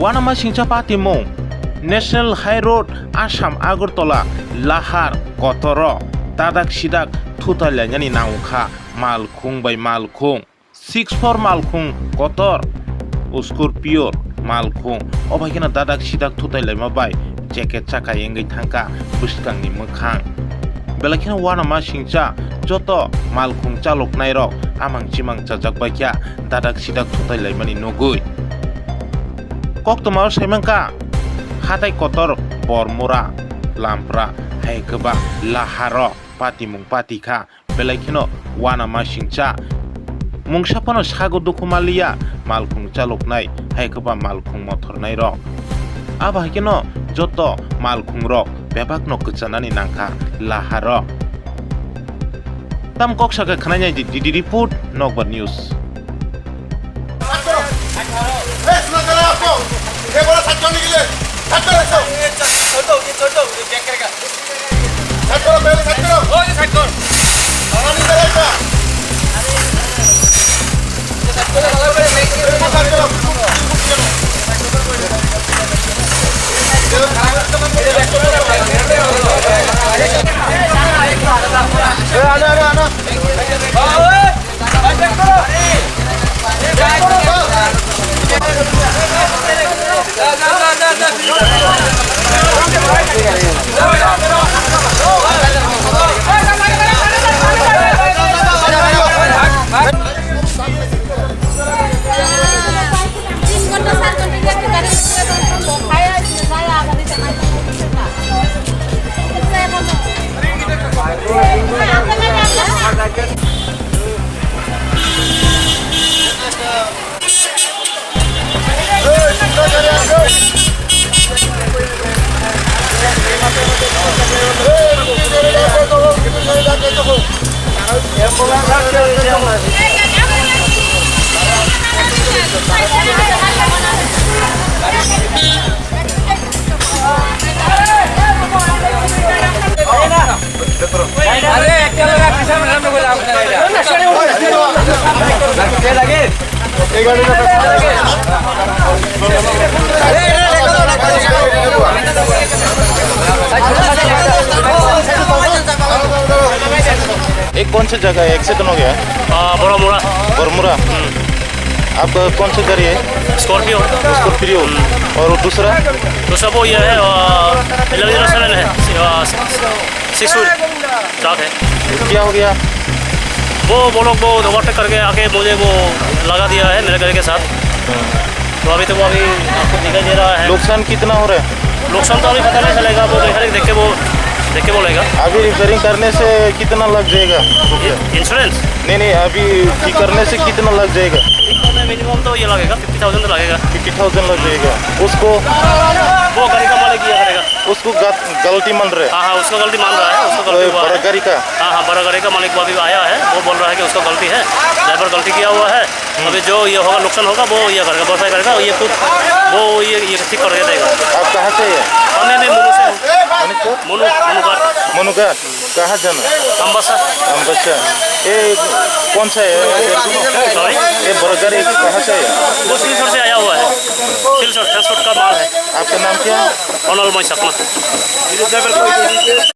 Wanama Singcha Patimo National High Road Assam Agartala Lahar Kotoro Tadak Sidak Tutalanyani Nauka Malkung by Malkung 6-4 Malkung Kotor Uskurpior Malkung Obakina Dadak Sidak Tutalema by Jacket Chaka Yengi Tanka Buskang ni Mukang Belakina Wanama Singcha Joto Malkung Chalok Nairo Amang Chimang Chajak Bakya Dadak Sidak Tutalemani Nogui Koktomar Semanka Hatai Kotor Bormura Lampra Haikeba Laharo Patimung Patika Belakino Wanama Singcha Mungsapano Sago Dukumalia Malkung Chalok Nai Haikeba Malkung Motor Nairo Abahikino Joto Malkung Rock Bebak no Kutsanani Nanka Laharo Tam kok saka khananya di report Nogbar News एक कौन सी जगह है accident हो गया बरमुरा बरमुरा आपका कौन सी गाड़ी है स्कॉर्पियो और दूसरा वो ये है 1107 है 6 ट्रक है क्या हो गया वो लोग वो ओवरटेक करके आके मुझे वो लगा दिया है मेरे गाड़ी के साथ तो अभी तो वो अभी आपको दिखाई दे रहा है नुकसान कितना हो रहा है नुकसान तो अभी पता नहीं चलेगा वो देख के बोलेगा अभी रिपेयरिंग करने से कितना लग जाएगा इंश्योरेंस नहीं अभी ठीक करने से कितना लग जाएगा मिनिमम तो ये लगेगा 50,000 लगेगा 50,000 लग जाएगा उसको वो गाड़ी का मालिक किया करेगा उसको गलती मान रहे हाँ उसका गलती मान रहा है उसको गलती हुआ बड़ा गाड़ी का हाँ बड़ा गाड़ी का मालिक अभी आया है वो बोल रहा है कि उसका गलती है ड्राइवर गलती किया हुआ है अभी जो ये होगा नुकसान होगा वो ये करेगा भरपाई करेगा ये खुद वो ये ठीक करके देगा आप कहाँ से है मैं मुनु से हूँ मनुका कहाँ जाना अम्बसा ये कौन सा है सॉरी ये बड़ा गाड़ी कहाँ से है वो सिलचर से आया हुआ है सिलचर ट्रांसपोर्ट का माल है आपका नाम क्या है ऑनल मैं सकमा